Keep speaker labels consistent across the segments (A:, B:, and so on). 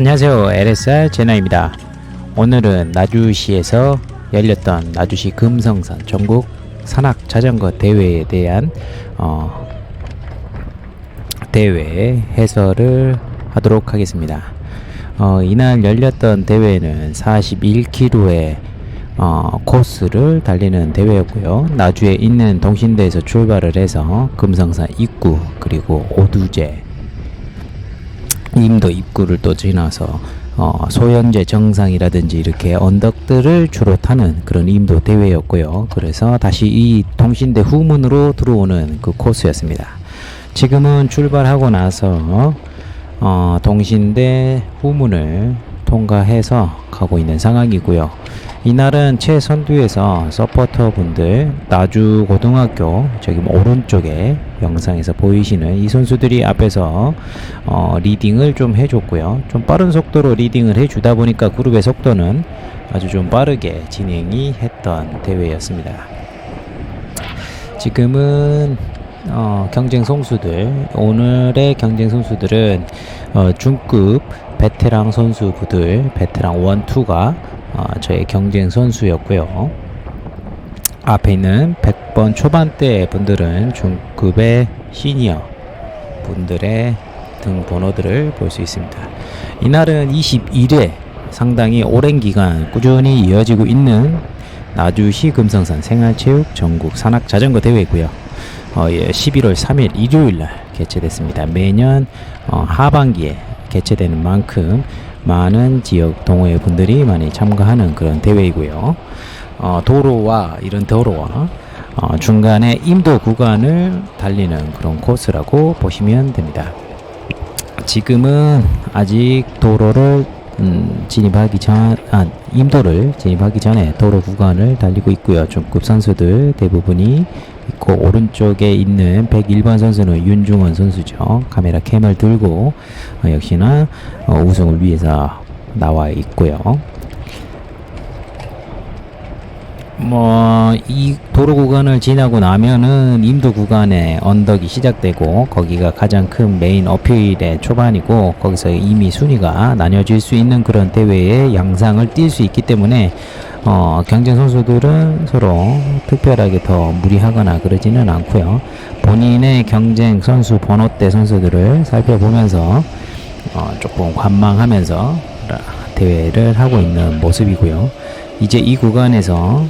A: 안녕하세요. LSR 제나입니다. 오늘은 나주시에서 열렸던 나주시 금성산 전국 산악 자전거 대회에 대한 대회 해설을 하도록 하겠습니다. 이날 열렸던 대회는 41km의 코스를 달리는 대회였고요. 나주에 있는 동신대에서 출발을 해서 금성산 입구 그리고 오두제 임도 입구를 또 지나서 소현제 정상이라든지 이렇게 언덕들을 주로 타는 그런 임도 대회였고요. 그래서 다시 이 동신대 후문으로 들어오는 그 코스였습니다. 지금은 출발하고 나서 동신대 후문을 통과해서 가고 있는 상황이고요. 이날은 최선두에서 서포터 분들 나주 고등학교 저기 오른쪽에 영상에서 보이시는 이 선수들이 앞에서 리딩을 좀 해줬고요. 좀 빠른 속도로 리딩을 해주다 보니까 그룹의 속도는 아주 좀 빠르게 진행이 했던 대회였습니다. 지금은 경쟁 선수들, 오늘의 경쟁 선수들은 중급 베테랑 선수분들, 베테랑 1, 2가 저의 경쟁 선수였고요. 앞에 있는 100번 초반대 분들은 중급의 시니어 분들의 등 번호들을 볼 수 있습니다. 이날은 21회 상당히 오랜 기간 꾸준히 이어지고 있는 나주시 금성산 생활체육 전국 산악 자전거 대회이고요. 11월 3일 일요일날 개최됐습니다. 매년 하반기에 개최되는 만큼 많은 지역 동호회 분들이 많이 참가하는 그런 대회이고요. 도로와 중간에 임도 구간을 달리는 그런 코스라고 보시면 됩니다. 지금은 아직 도로를 임도를 진입하기 전에 도로 구간을 달리고 있고요. 중급 선수들 대부분이 있고, 오른쪽에 있는 101번 선수는 윤중원 선수죠. 카메라 캠을 들고 역시나 우승을 위해서 나와 있고요. 이 도로 구간을 지나고 나면은 임도 구간에 언덕이 시작되고, 거기가 가장 큰 메인 어필의 초반이고, 거기서 이미 순위가 나뉘어질 수 있는 그런 대회의 양상을 띌 수 있기 때문에 경쟁 선수들은 서로 특별하게 더 무리하거나 그러지는 않고요. 본인의 경쟁 선수 번호대 선수들을 살펴보면서 조금 관망하면서 대회를 하고 있는 모습이고요. 이제 이 구간에서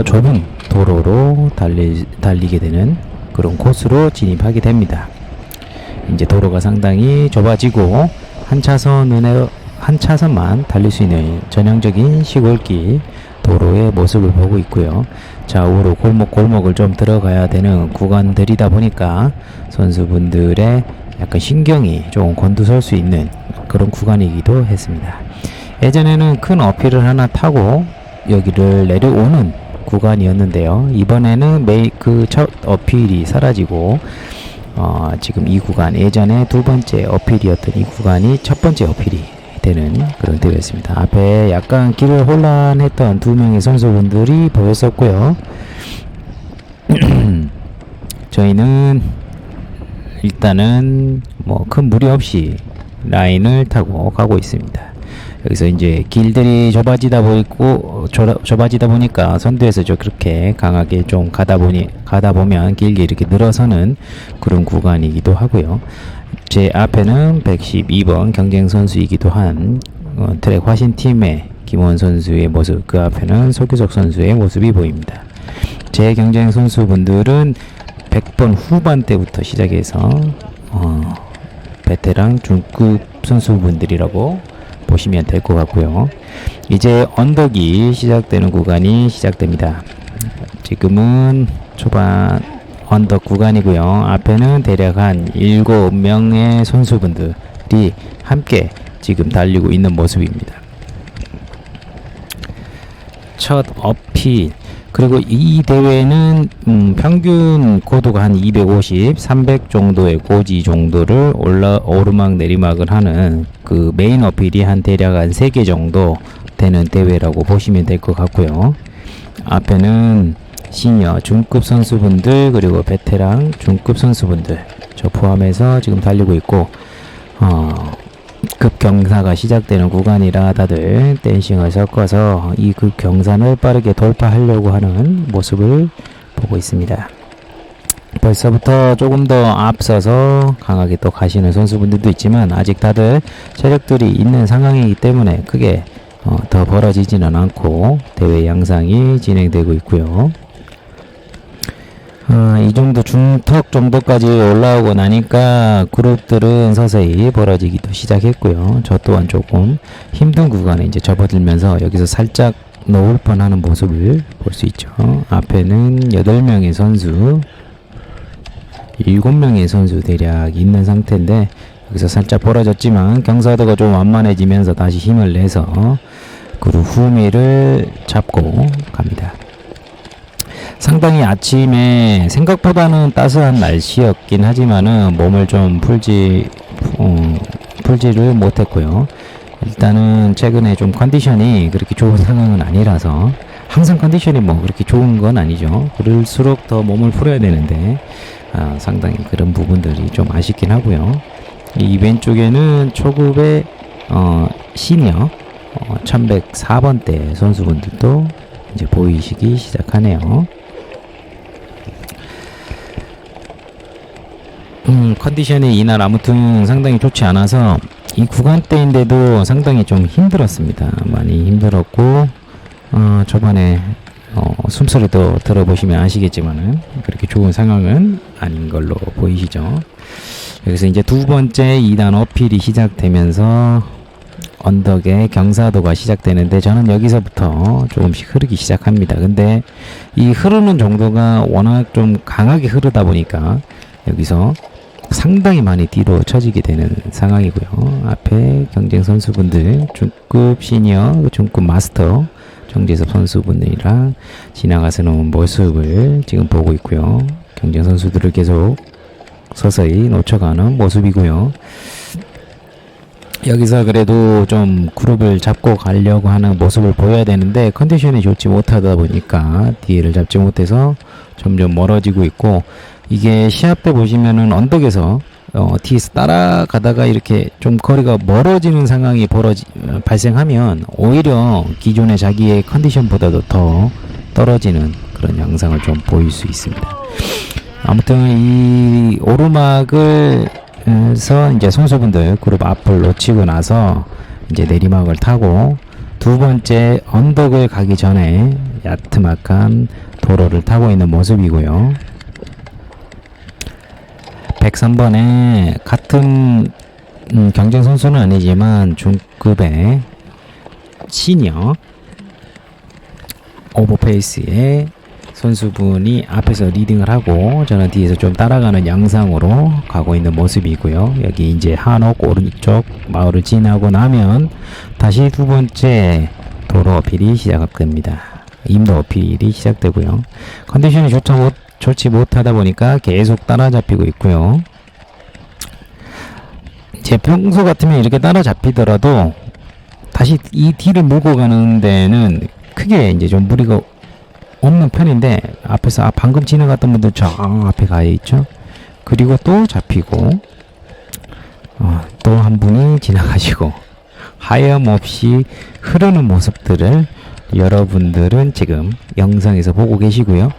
A: 좁은 도로로 달리게 되는 그런 코스로 진입하게 됩니다. 이제 도로가 상당히 좁아지고 한 차선만 달릴 수 있는 전형적인 시골길 도로의 모습을 보고 있고요. 좌우로 골목을 좀 들어가야 되는 구간들이다 보니까 선수분들의 약간 신경이 조금 곤두설 수 있는 그런 구간이기도 했습니다. 예전에는 큰 어필을 하나 타고 여기를 내려오는 구간이었는데요. 이번에는 그 첫 어필이 사라지고 지금 이 구간, 예전에 두 번째 어필이었던 이 구간이 첫 번째 어필이 되는 그런 대회였습니다. 앞에 약간 길을 혼란했던 두 명의 선수분들이 보였었고요. 저희는 일단은 큰 무리 없이 라인을 타고 가고 있습니다. 여기서 이제 길들이 좁아지다 보니까 선두에서 그렇게 강하게 좀 가다 보면 길게 이렇게 늘어서는 그런 구간이기도 하고요. 제 앞에는 112번 경쟁 선수이기도 한 트랙 화신팀의 김원 선수의 모습, 그 앞에는 소규석 선수의 모습이 보입니다. 제 경쟁 선수분들은 100번 후반대부터 시작해서 베테랑 중급 선수분들이라고 보시면 될 것 같고요. 이제 언덕이 시작되는 구간이 시작됩니다. 지금은 초반 언덕 구간이고요. 앞에는 대략 한 7명의 선수분들이 함께 지금 달리고 있는 모습입니다. 첫 어필, 그리고 이 대회는 평균 고도가 한 250, 300 정도의 고지 정도를 오르막 내리막을 하는 그 메인 어필이 대략 한 3개 정도 되는 대회라고 보시면 될 것 같고요. 앞에는 시니어 중급 선수분들 그리고 베테랑 중급 선수분들 저 포함해서 지금 달리고 있고, 그 급경사가 시작되는 구간이라 다들 댄싱을 섞어서 이 급경사를 빠르게 돌파하려고 하는 모습을 보고 있습니다. 벌써부터 조금 더 앞서서 강하게 또 가시는 선수분들도 있지만 아직 다들 체력들이 있는 상황이기 때문에 크게 더 벌어지지는 않고 대회 양상이 진행되고 있고요. 이 정도 중턱 정도까지 올라오고 나니까 그룹들은 서서히 벌어지기도 시작했고요. 저 또한 조금 힘든 구간에 이제 접어들면서 여기서 살짝 놓을 뻔하는 모습을 볼 수 있죠. 앞에는 8명의 선수, 7명의 선수 대략 있는 상태인데 여기서 살짝 벌어졌지만 경사도가 좀 완만해지면서 다시 힘을 내서 그룹 후미를 잡고 갑니다. 상당히 아침에 생각보다는 따스한 날씨였긴 하지만은 몸을 좀 풀지를 못했고요. 일단은 최근에 좀 컨디션이 그렇게 좋은 상황은 아니라서 항상 컨디션이 뭐 그렇게 좋은 건 아니죠. 그럴수록 더 몸을 풀어야 되는데 상당히 그런 부분들이 좀 아쉽긴 하고요. 이 왼쪽에는 초급의 시니어 1104번대 선수분들도 이제 보이시기 시작하네요. 컨디션이 이날 아무튼 상당히 좋지 않아서 이 구간대인데도 상당히 좀 힘들었습니다. 많이 힘들었고 저번에 숨소리도 들어보시면 아시겠지만은 그렇게 좋은 상황은 아닌 걸로 보이시죠. 여기서 이제 두 번째 2단 어필이 시작되면서 언덕의 경사도가 시작되는데 저는 여기서부터 조금씩 흐르기 시작합니다. 근데 이 흐르는 정도가 워낙 좀 강하게 흐르다 보니까 여기서 상당히 많이 뒤로 처지게 되는 상황이고요. 앞에 경쟁 선수분들 중급 시니어, 중급 마스터 정재섭 선수분들이랑 지나가서는 모습을 지금 보고 있고요. 경쟁 선수들을 계속 서서히 놓쳐가는 모습이고요. 여기서 그래도 좀 그룹을 잡고 가려고 하는 모습을 보여야 되는데 컨디션이 좋지 못하다 보니까 뒤를 잡지 못해서 점점 멀어지고 있고, 이게 시합 때 보시면은 언덕에서 뒤에서 따라가다가 이렇게 좀 거리가 멀어지는 상황이 발생하면 오히려 기존의 자기의 컨디션보다도 더 떨어지는 그런 양상을 좀 보일 수 있습니다. 아무튼 이 오르막을 서 이제 선수분들 그룹 앞을 놓치고 나서 이제 내리막을 타고 두 번째 언덕을 가기 전에 야트막한 도로를 타고 있는 모습이고요. 103번에 같은 경쟁 선수는 아니지만 중급의 시니어 오버페이스의 선수분이 앞에서 리딩을 하고 저는 뒤에서 좀 따라가는 양상으로 가고 있는 모습이고요. 여기 이제 한옥 오른쪽 마을을 지나고 나면 다시 두 번째 도로 어필이 시작됩니다. 임도 어필이 시작되고요. 컨디션이 좋지 못하다 보니까 계속 따라잡히고 있고요. 제 평소 같으면 이렇게 따라잡히더라도 다시 이 뒤를 몰고 가는 데는 크게 이제 좀 무리가 없는 편인데, 앞에서 방금 지나갔던 분들 저 앞에 가 있죠. 그리고 또 잡히고 또 한 분이 지나가시고 하염없이 흐르는 모습들을 여러분들은 지금 영상에서 보고 계시고요.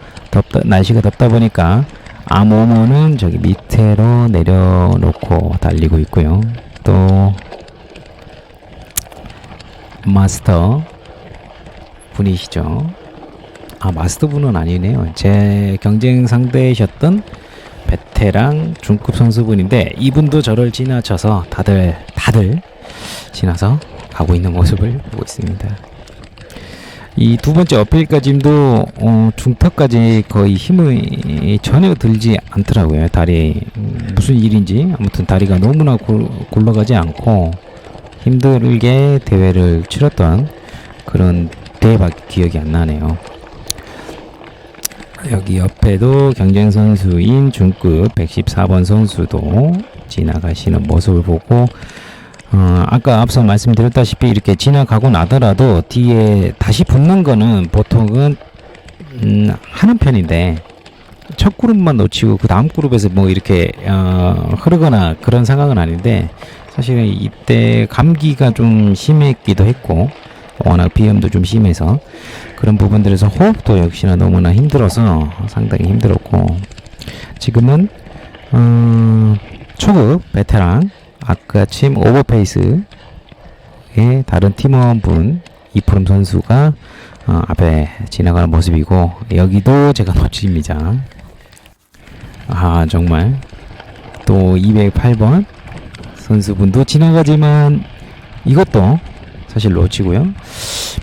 A: 날씨가 덥다 보니까 암호문은 저기 밑으로 내려놓고 달리고 있고요. 또 마스터 분이시죠. 마스터분은 아니네요. 제 경쟁 상대이셨던 베테랑 중급 선수분인데 이분도 저를 지나쳐서 다들 지나서 가고 있는 모습을 보고 있습니다. 이 두 번째 어필까지도 중턱까지 거의 힘이 전혀 들지 않더라고요. 다리 무슨 일인지 아무튼 다리가 너무나 굴러가지 않고 힘들게 대회를 치렀던 그런 대회밖에 기억이 안 나네요. 여기 옆에도 경쟁 선수인 중급 114번 선수도 지나가시는 모습을 보고 아까 앞서 말씀드렸다시피 이렇게 지나가고 나더라도 뒤에 다시 붙는 거는 보통은 하는 편인데 첫 그룹만 놓치고 그 다음 그룹에서 뭐 이렇게 흐르거나 그런 상황은 아닌데 사실 이때 감기가 좀 심했기도 했고 워낙 비염도 좀 심해서 그런 부분들에서 호흡도 역시나 너무나 힘들어서 상당히 힘들었고, 지금은 초급 베테랑 아까침 오버페이스의 다른 팀원분 이프롬 선수가 앞에 지나가는 모습이고, 여기도 제가 놓칩니다. 정말 또 208번 선수분도 지나가지만 이것도 사실 놓치고요.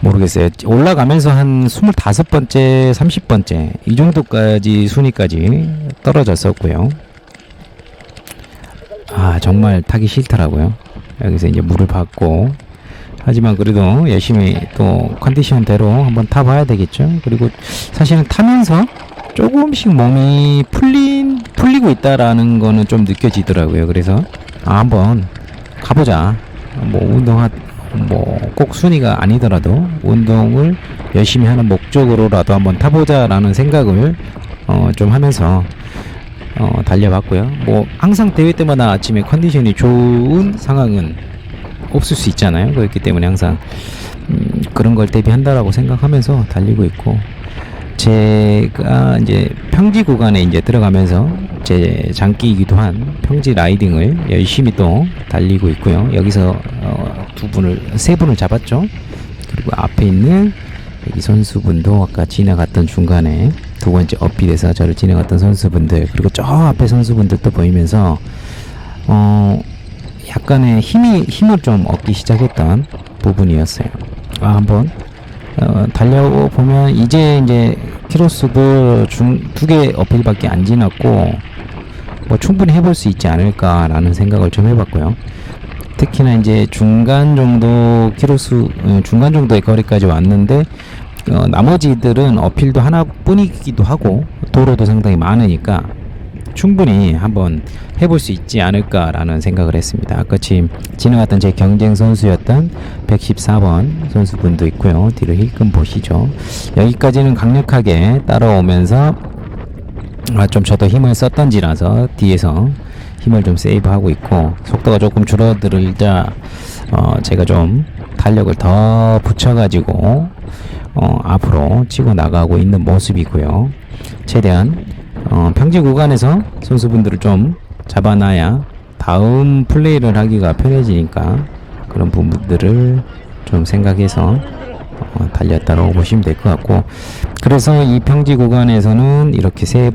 A: 모르겠어요. 올라가면서 한 25번째, 30번째 이 정도까지 순위까지 떨어졌었고요. 정말 타기 싫더라고요. 여기서 이제 물을 받고, 하지만 그래도 열심히 또 컨디션대로 한번 타봐야 되겠죠. 그리고 사실은 타면서 조금씩 몸이 풀리고 있다라는 거는 좀 느껴지더라고요. 그래서 한번 가보자. 꼭 순위가 아니더라도 운동을 열심히 하는 목적으로라도 한번 타보자라는 생각을 좀 하면서 달려봤고요. 항상 대회 때마다 아침에 컨디션이 좋은 상황은 없을 수 있잖아요. 그렇기 때문에 항상 그런 걸 대비한다라고 생각하면서 달리고 있고, 제가 이제 평지 구간에 이제 들어가면서 제 장기이기도 한 평지 라이딩을 열심히 또 달리고 있고요. 여기서 세 분을 잡았죠. 그리고 앞에 있는 여기 선수분도 아까 지나갔던 중간에 두 번째 어필에서 저를 지나갔던 선수분들, 그리고 저 앞에 선수분들도 보이면서 약간의 힘을 좀 얻기 시작했던 부분이었어요. 한번 달려보면 이제 키로수도 두 개 어필밖에 안 지났고 충분히 해볼 수 있지 않을까라는 생각을 좀 해봤고요. 특히나 이제 중간 정도의 거리까지 왔는데 나머지들은 어필도 하나뿐이기도 하고 도로도 상당히 많으니까 충분히 한번 해볼 수 있지 않을까라는 생각을 했습니다. 아까 지나갔던 제 경쟁 선수였던 114번 선수분도 있고요. 뒤를 힐끔 보시죠. 여기까지는 강력하게 따라오면서 좀 저도 힘을 썼던지라서 뒤에서 힘을 좀 세이브하고 있고, 속도가 조금 줄어들자 제가 좀 탄력을 더 붙여가지고 앞으로 치고 나가고 있는 모습이고요. 최대한 평지 구간에서 선수분들을 좀 잡아놔야 다음 플레이를 하기가 편해지니까 그런 부분들을 좀 생각해서 달렸다고 보시면 될 것 같고, 그래서 이 평지 구간에서는 이렇게 세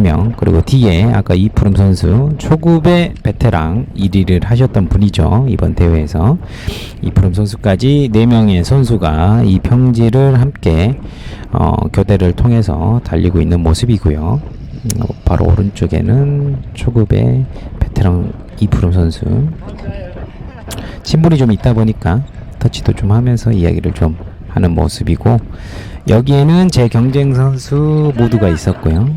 A: 명, 그리고 뒤에 아까 이프롬 선수 초급의 베테랑 1위를 하셨던 분이죠. 이번 대회에서 이프롬 선수까지 4명의 선수가 이 평지를 함께 교대를 통해서 달리고 있는 모습이고요. 바로 오른쪽에는 초급의 베테랑 이프롬 선수, 친분이 좀 있다 보니까 터치도 좀 하면서 이야기를 좀 하는 모습이고, 여기에는 제 경쟁 선수 모두가 있었고요.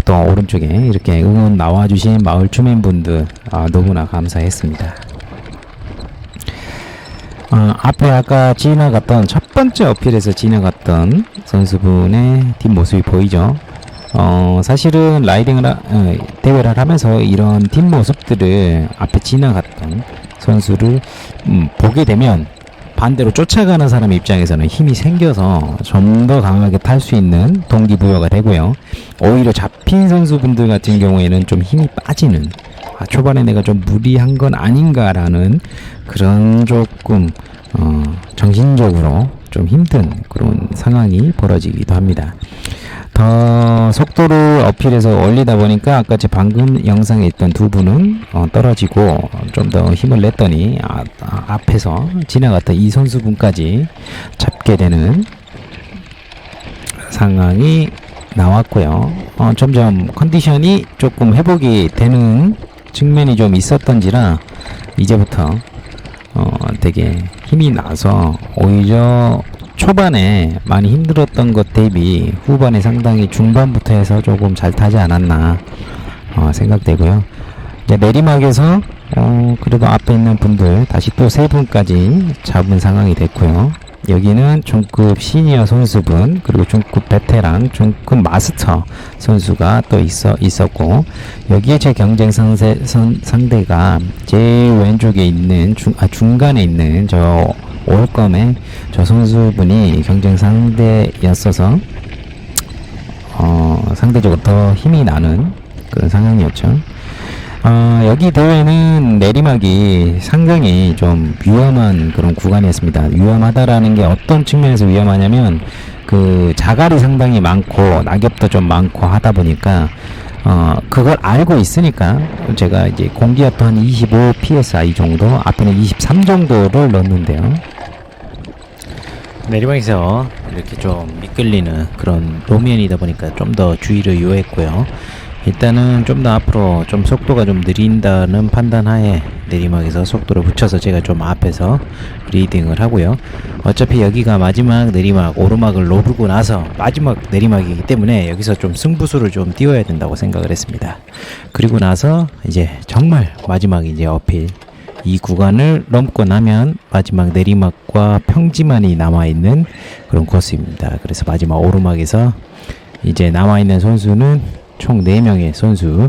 A: 또 오른쪽에 이렇게 응원 나와주신 마을 주민분들 너무나 감사했습니다. 앞에 아까 지나갔던 첫 번째 어필에서 지나갔던 선수분의 뒷모습이 보이죠. 사실은 대회를 하면서 이런 뒷모습들을 앞에 지나갔던 선수를 보게 되면 반대로 쫓아가는 사람 입장에서는 힘이 생겨서 좀 더 강하게 탈 수 있는 동기부여가 되고요. 오히려 잡힌 선수분들 같은 경우에는 좀 힘이 빠지는, 초반에 내가 좀 무리한 건 아닌가라는 그런 조금 정신적으로 좀 힘든 그런 상황이 벌어지기도 합니다. 더 속도를 어필해서 올리다 보니까 아까 제 방금 영상에 있던 두 분은 떨어지고 좀 더 힘을 냈더니 앞에서 지나갔던 이 선수분까지 잡게 되는 상황이 나왔고요. 점점 컨디션이 조금 회복이 되는 측면이 좀 있었던지라 이제부터 되게 힘이 나서 오히려 초반에 많이 힘들었던 것 대비 후반에 상당히 중반부터 해서 조금 잘 타지 않았나 생각되고요. 이제 내리막에서 그래도 앞에 있는 분들 다시 또 세 분까지 잡은 상황이 됐고요. 여기는 중급 시니어 선수분, 그리고 중급 베테랑, 중급 마스터 선수가 또 있었고, 여기에 제 경쟁 상대가 제 왼쪽에 있는 중간에 있는 저 올검의 저 선수분이 경쟁 상대였어서 상대적으로 더 힘이 나는 그런 상황이었죠. 여기 대회는 내리막이 상당히 좀 위험한 그런 구간이었습니다. 위험하다라는 게 어떤 측면에서 위험하냐면, 그 자갈이 상당히 많고 낙엽도 좀 많고 하다 보니까 그걸 알고 있으니까 제가 이제 공기압도 한 25 psi 정도, 앞에는 23 정도를 넣었는데요. 내리막에서 이렇게 좀 미끌리는 그런路面이다 보니까 좀 더 주의를 요했고요. 일단은 좀 더 앞으로 좀 속도가 좀 느린다는 판단하에 내리막에서 속도를 붙여서 제가 좀 앞에서 리딩을 하고요. 어차피 여기가 마지막 내리막, 오르막을 노르고 나서 마지막 내리막이기 때문에 여기서 좀 승부수를 좀 띄워야 된다고 생각을 했습니다. 그리고 나서 이제 정말 마지막 이제 어필, 이 구간을 넘고 나면 마지막 내리막과 평지만이 남아있는 그런 코스입니다. 그래서 마지막 오르막에서 이제 남아있는 선수는 총 4명의 선수.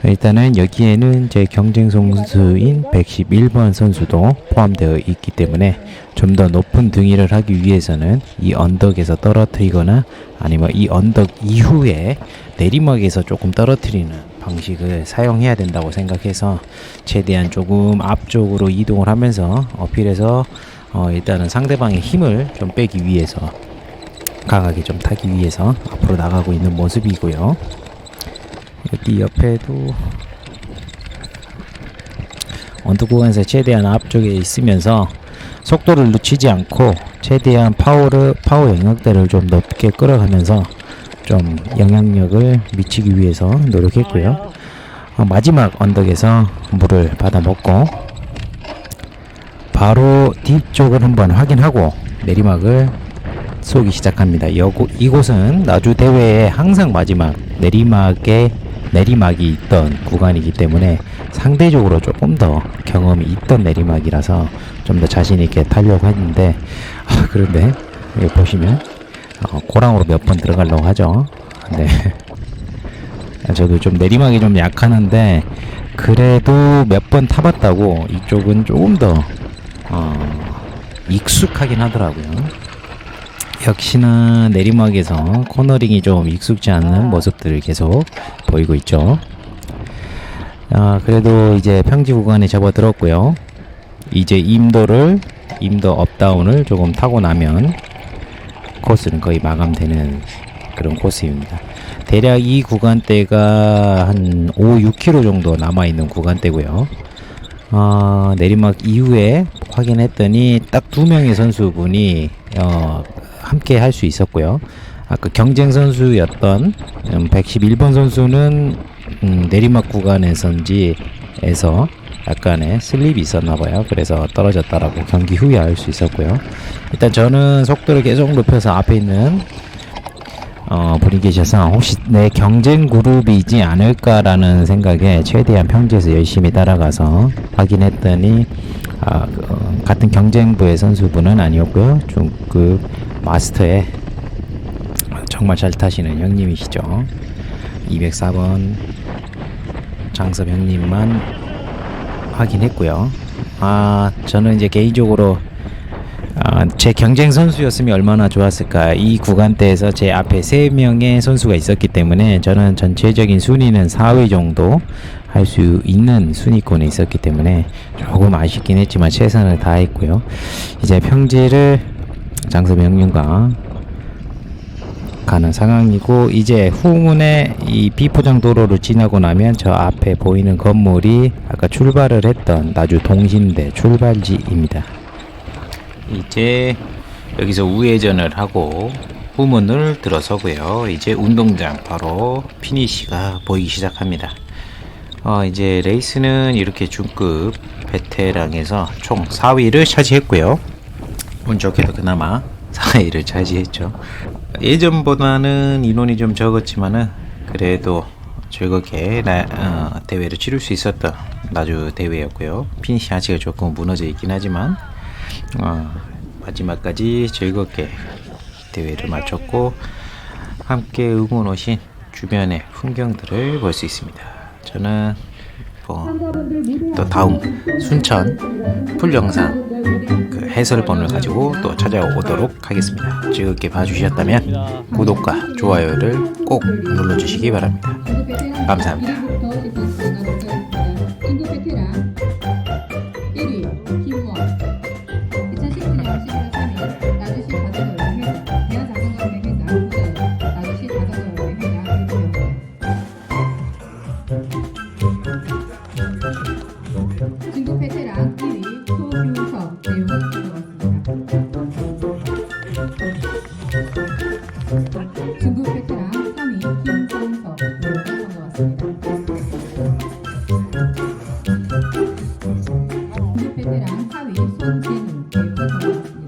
A: 일단은 여기에는 제 경쟁 선수인 111번 선수도 포함되어 있기 때문에 좀 더 높은 등위를 하기 위해서는 이 언덕에서 떨어뜨리거나 아니면 이 언덕 이후에 내리막에서 조금 떨어뜨리는 방식을 사용해야 된다고 생각해서 최대한 조금 앞쪽으로 이동을 하면서 어필해서 일단은 상대방의 힘을 좀 빼기 위해서, 강하게 좀 타기 위해서 앞으로 나가고 있는 모습이고요. 여기 옆에도 언덕 구간에서 최대한 앞쪽에 있으면서 속도를 늦추지 않고 최대한 파워 영역대를 좀 높게 끌어가면서 좀 영향력을 미치기 위해서 노력했고요. 마지막 언덕에서 물을 받아 먹고 바로 뒤쪽을 한번 확인하고 내리막을 쏘기 시작합니다. 이곳은 나주 대회에 항상 마지막 내리막이 있던 구간이기 때문에 상대적으로 조금 더 경험이 있던 내리막이라서 좀 더 자신있게 타려고 했는데, 그런데 여기 보시면 고랑으로 몇 번 들어가려고 하죠. 네. 저도 좀 내리막이 좀 약하는데 그래도 몇 번 타봤다고 이쪽은 조금 더 익숙하긴 하더라고요. 역시나 내리막에서 코너링이 좀 익숙지 않은 모습들을 계속 보이고 있죠. 그래도 이제 평지 구간에 접어들었고요. 이제 임도 업다운을 조금 타고 나면 코스는 거의 마감되는 그런 코스입니다. 대략 이 구간대가 한 5-6km 정도 남아있는 구간대고요. 내리막 이후에 확인했더니 딱 2명의 선수분이 함께 할 수 있었고요. 아까 경쟁 선수였던 111번 선수는 내리막 구간에서 약간의 슬립이 있었나봐요. 그래서 떨어졌다라고 경기 후에 알 수 있었고요. 일단 저는 속도를 계속 높여서 앞에 있는 분이 계셔서 혹시 내 경쟁 그룹이지 않을까라는 생각에 최대한 평지에서 열심히 따라가서 확인했더니 같은 경쟁부의 선수분은 아니었고요. 중급 마스터에 정말 잘 타시는 형님이시죠. 204번 장섭 형님만 확인했고요. 저는 이제 개인적으로 제 경쟁 선수였으면 얼마나 좋았을까. 이 구간대에서 제 앞에 3명의 선수가 있었기 때문에 저는 전체적인 순위는 4위 정도 할 수 있는 순위권에 있었기 때문에 조금 아쉽긴 했지만 최선을 다했고요. 이제 평지를 장섭 형님과 가는 상황이고, 이제 후문의 이 비포장 도로를 지나고 나면 저 앞에 보이는 건물이 아까 출발을 했던 나주 동신대 출발지입니다. 이제 여기서 우회전을 하고 후문을 들어서고요. 이제 운동장 바로 피니시가 보이기 시작합니다. 이제 레이스는 이렇게 중급 베테랑에서 총 4위를 차지했고요. 운 좋게도 그나마 4위를 차지했죠. 예전보다는 인원이 좀 적었지만은 그래도 즐겁게 대회를 치를 수 있었던 나주 대회였고요. 피니시 아치가 조금 무너져 있긴 하지만 마지막까지 즐겁게 대회를 마쳤고 함께 응원 오신 주변의 풍경들을 볼 수 있습니다. 저는 또 다음 순천 풀 영상 그 해설본을 가지고 또 찾아오도록 하겠습니다. 즐겁게 봐주셨다면 구독과 좋아요를 꼭 눌러주시기 바랍니다. 감사합니다.
B: 중국 베테랑 1위 김원 2019년 11월 3일 나주시 자전거 여행 회장 대한 자전거 여행 회장 부자연 나주시 자전거 여행 회장 1위 중국 베테랑 1위 소규성 내용을 가져왔습니다. 중국 베테랑 3위 김성석 내용을 가져왔습니다. 중국 베테랑 4위 손진우 내용을 가져왔습니다.